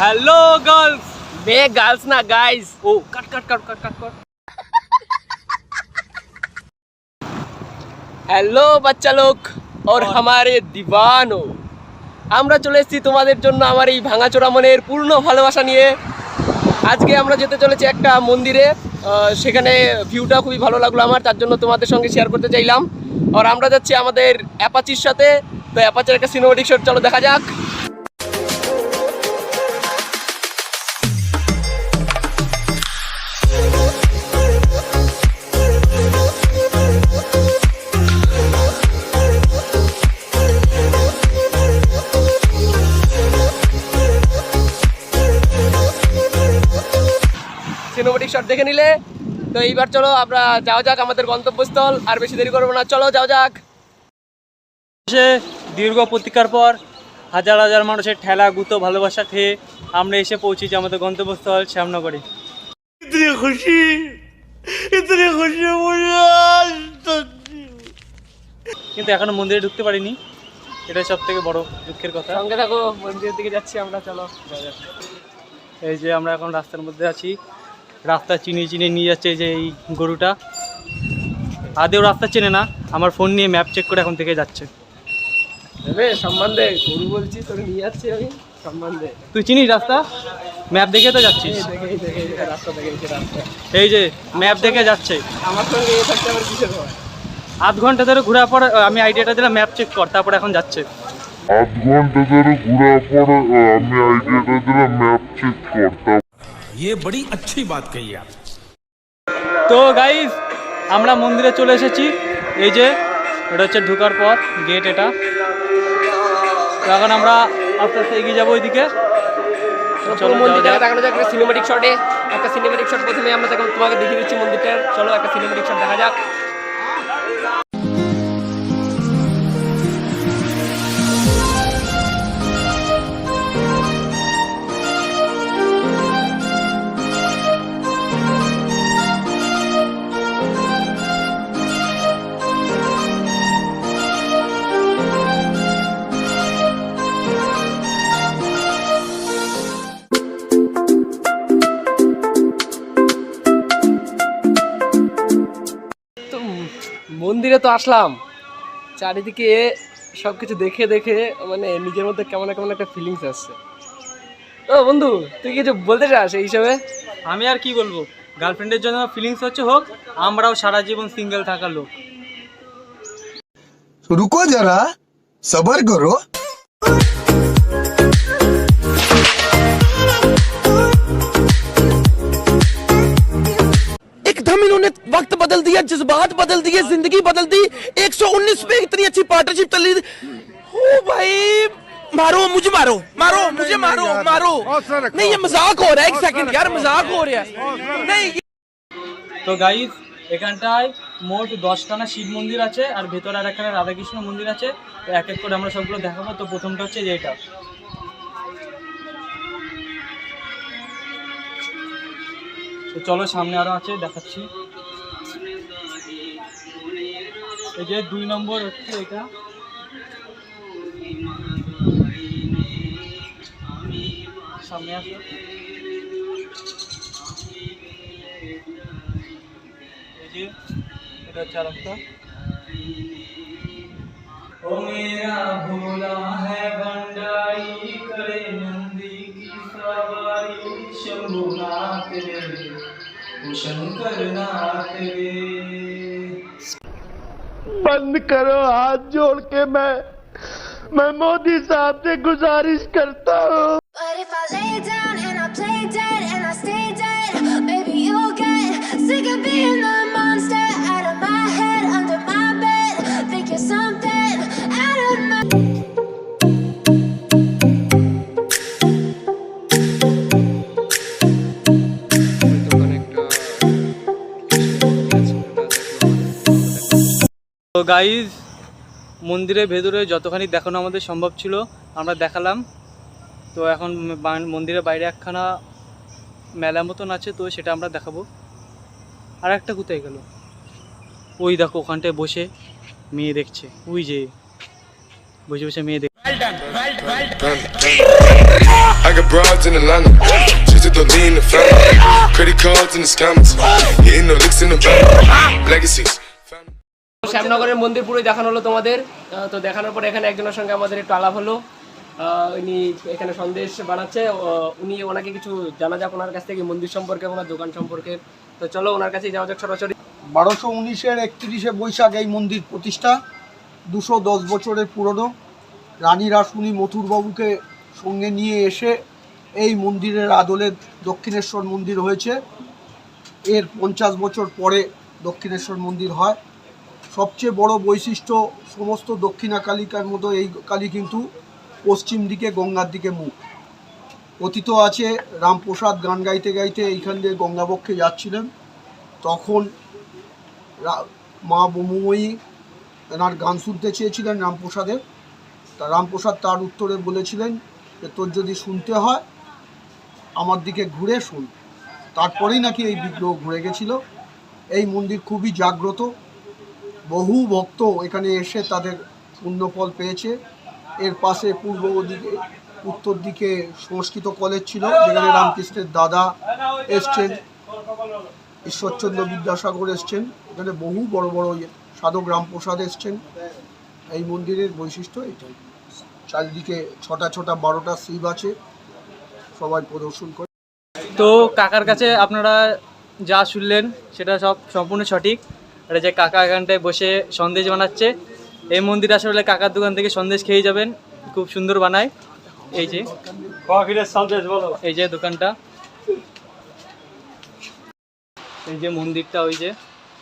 Hello girls, मैं girls ना guys. Oh cut cut cut cut cut cut. Hello বাচ্চা লোক और हमारे दीवानो, আমরা চলে এসেছি তোমাদের জন্য আমার এই ভাঙাচোরা মনের পূর্ণ ভালোবাসা নিয়ে। আজকে আমরা যেতে চলেছি একটা মন্দিরে, সেখানে ভিউটা খুবই ভালো লাগলো আমার, তার জন্য তোমাদের সঙ্গে শেয়ার করতে চাইলাম। আর আমরা যাচ্ছি আমাদের অ্যাপাচির সাথে, তো অ্যাপাচির একটা সিনেমেটিক শট চলো দেখা যাক। সিনেমেটিক শট দেখে নিলে, তো এইবার চলো আমরা যাওয়া যাক আমাদের গন্তব্যস্থল। আর বেশি দেরি করবো না, চলো যাওয়া যাক। দীর্ঘ প্রতীক্ষার পর হাজার হাজার মানুষের ঠেলা গুঁতো ভালোবাসা খেয়ে আমরা এসে পৌঁছেছি আমাদের গন্তব্যস্থল শ্যামনগরে। কিন্তু এখনো মন্দিরে ঢুকতে পারিনি, এটাই সব থেকে বড় দুঃখের কথা। সঙ্গে থাকো, মন্দিরের দিকে যাচ্ছি আমরা, চলো। এই যে আমরা এখন রাস্তার মধ্যে আছি, রাস্তা চিনিয়ে চিনিয়ে নিয়ে যাচ্ছে এই যে এই গরুটা। আদেও রাস্তা চেনে না, আমার ফোন নিয়ে ম্যাপ চেক করে এখন থেকে যাচ্ছে। সম্মান দে, গরু বলছি তোকে নিয়ে যাচ্ছি আমি, সম্মান দে। তুই চিনিস রাস্তা? ম্যাপ দেখে তো যাচ্ছিস। রাস্তা দেখে রাস্তা, এই যে ম্যাপ দেখে যাচ্ছে। আমার সঙ্গে এ থাকতে আবার কিসের হয়? আধ ঘন্টা ধরে ঘোরার পর আমি আইডিয়াটা দিলাম ম্যাপ চেক কর, তারপর এখন যাচ্ছে। আধ ঘন্টা ধরে ঘোরার পর আমি আইডিয়াটা দিলাম ম্যাপ চেক করতাম। ये बड़ी अच्छी बात कही आप। তো গাইস, আমরা মন্দিরে চলে এসেছি। এই যে এটা হচ্ছে ঢোকার পথ, গেট এটা। তো এখন আমরা আস্তে আস্তে এগিয়ে যাবো ওইদিকে। চলো মন্দিরটা দেখানো যাক একটা সিনেমেটিক শটে। একটা সিনেমেটিক শট প্রথমে আমরা তোমাকে দেখিয়ে দিচ্ছি মন্দিরটার। চলো একটা সিনেমেটিক শট দেখা যাক। মন্দিরে তো আসলাম, চারিদিকে সব কিছু দেখে দেখে মানে নিজের মধ্যে কেমন কেমন একটা ফিলিংস আসছে। ও বন্ধু, তুই কিছু বলতে চাস এই হিসাবে? আমি আর কি বলবো, গার্লফ্রেন্ডের জন্য ফিলিংস হচ্ছে হোক, আমরাও সারা জীবন সিঙ্গেল থাকার লোক। रुको जरा सबर करो। एकदम इन्होंने वक्त बदल दिया, जज्बात बदल दिए, जिंदगी बदल दी। 119 पे इतनी अच्छी पार्टनरशिप चल रही। ओ भाई, मारो मुझे, मारो मारो मुझे, मारो मारो। नहीं ये मजाक हो रहा है, एक सेकंड यार, मजाक हो रहा है। नहीं তো গাইস, এখানটায় মোট 10খানা শিব মন্দির আছে, আর ভেতরে আর একখানা রাধাকৃষ্ণ মন্দির আছে। তো এক এক করে আমরা সবগুলো দেখাবো। তো প্রথমটা হচ্ছে যে এটা, তো চলো সামনে আরো আছে দেখাচ্ছি। এই যে 2 নম্বর হচ্ছে এটা। সামনে আসো। এই যে এটা হচ্ছে আরেকটা। ও মেরা ভোলা হ্যায় ভন্ডারি, করে নন্দী কি সওয়ারি, শম্ভুনাথ রে ও শঙ্করনাথ রে। बंद करो हाथ जोड़ के, मैं मोदी साहब से गुजारिश करता हूँ। But if I lay down and I play dead and I stay dead, maybe you'll get sick of being the monster out of my head, under my bed. Think you're something out of my... তো guys, মন্দিরের ভেতরে যতখানি দেখানো আমাদের সম্ভব ছিল আমরা দেখালাম। তো এখন মন্দিরের বাইরে একখানা মেলা মতন আছে, তো সেটা আমরা দেখাবো। আর একটা কোথায় গেল? ওই দেখো ওখানটায় বসে মেয়ে দেখছে, ওই যে বসে বসে মেয়ে দেখছে। I got broads in Atlanta. She took the lean in the family. Credit cards and the scammers. Hitting the licks in the bank. Legacies. শ্যামনগরের মন্দির পুরোই দেখানো হলো তোমাদের। তো দেখানোর পরে এখানে একজনের সঙ্গে আমাদের একটু আলাপ হলো। উনি এখানে সন্দেশ বানাচ্ছে, ওনাকে কিছু জানা যাক ওনার কাছ থেকে মন্দির সম্পর্কে, ওনার দোকান সম্পর্কে। তো চলো ওনার কাছেই যাওয়া যাক সরাসরি। 1219-এর 31শে বৈশাখ এই মন্দির প্রতিষ্ঠা, 210 বছরের পুরনো। রানী রাসমণি মথুরবাবুকে সঙ্গে নিয়ে এসে এই মন্দিরের আদলে দক্ষিণেশ্বর মন্দির হয়েছে। এর 50 বছর পরে দক্ষিণেশ্বর মন্দির হয়। সবচেয়ে বড় বৈশিষ্ট্য, সমস্ত দক্ষিণা কালিকার মতো এই কালী কিন্তু পশ্চিম দিকে গঙ্গার দিকে মুখ। অতীত আছে রামপ্রসাদ গান গাইতে গাইতে এইখান দিয়ে গঙ্গাবক্ষে যাচ্ছিলেন, তখন মা ব্রহ্মময়ী এনার গান শুনতে চেয়েছিলেন রামপ্রসাদের। তা রামপ্রসাদ তার উত্তরে বলেছিলেন যে তোর যদি শুনতে হয় আমার দিকে ঘুরে শুন। তারপরেই নাকি এই বিগ্রহ ঘুরে গেছিল। এই মন্দির খুবই জাগ্রত, বহু ভক্ত এখানে এসে তাদের পুণ্যফল পেয়েছে। এর পাশে পূর্ব দিকে উত্তর দিকে সংস্কৃত কলেজ ছিল, যেখানে রামকৃষ্ণের দাদা এসছেন, ঈশ্বরচন্দ্র বিদ্যাসাগর এসছেন, এখানে বহু বড় বড় সাধক রামপ্রসাদ এসছেন। এই মন্দিরের বৈশিষ্ট্য এটাই। চারিদিকে 6টা 12টা শিব আছে, সবাই প্রদর্শন করে। তো কাকার কাছে আপনারা যা শুনলেন সেটা সব সম্পূর্ণ সঠিক। এটা যে কাকা এখানটায় বসে সন্দেশ বানাচ্ছে, এই মন্দির আসলে কাকার দোকান থেকে সন্দেশ খেয়ে যাবেন, খুব সুন্দর বানায়। এই যে এই যে দোকানটা, এই যে মন্দিরটা, ওই যে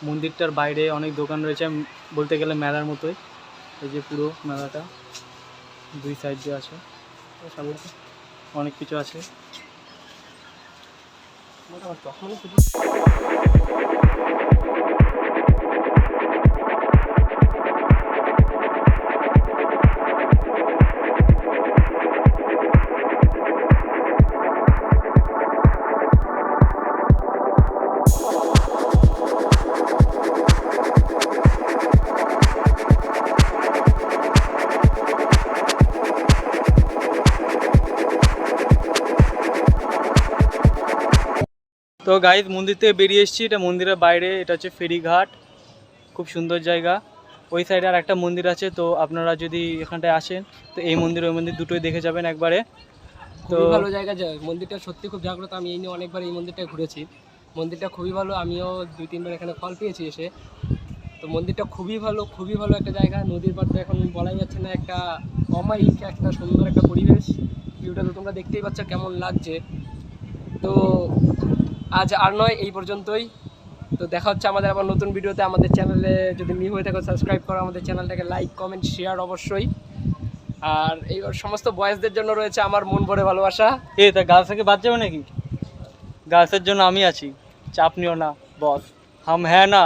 মন্দিরটার বাইরে অনেক দোকান রয়েছে, বলতে গেলে মেলার মতোই। এই যে পুরো মেলাটা দুই সাইড দিয়ে আছে, অনেক কিছু আছে। তো গাইজ মন্দির থেকে বেরিয়ে এসেছি, এটা মন্দিরের বাইরে, এটা হচ্ছে ফেরিঘাট, খুব সুন্দর জায়গা। ওই সাইডে আর একটা মন্দির আছে, তো আপনারা যদি এখানটায় আসেন তো এই মন্দির ওই মন্দির দুটোই দেখে যাবেন একবারে। তো খুবই ভালো জায়গা, মন্দিরটা সত্যি খুব জাগ্রত। আমি এই নিয়ে অনেকবার এই মন্দিরটা ঘুরেছি, মন্দিরটা খুবই ভালো। আমিও 2-3বার এখানে ফল পেয়েছি এসে। তো মন্দিরটা খুবই ভালো একটা জায়গা। নদীর পাড়টা এখন বলাই যাচ্ছে না, একটা অমায়িক একটা সুন্দর একটা পরিবেশ। ভিউটা তো তোমরা দেখতেই পাচ্ছ কেমন লাগছে। তো আজ আর নয়, এই পর্যন্তই। তো দেখা হচ্ছে আমাদের আবার নতুন ভিডিওতে। আমাদের চ্যানেলে যদি নিউ হয়ে থাকো সাবস্ক্রাইব করো, আমাদের চ্যানেলটাকে লাইক কমেন্ট শেয়ার অবশ্যই। আর এই সমস্ত বয়েজদের জন্য রয়েছে আমার মন ভরে ভালোবাসা। তা গার্লস থেকে বাদ যাবে নাকি? গার্লসের জন্য আমি আছি, চাপ নিও না বস, হাম হ্যাঁ না।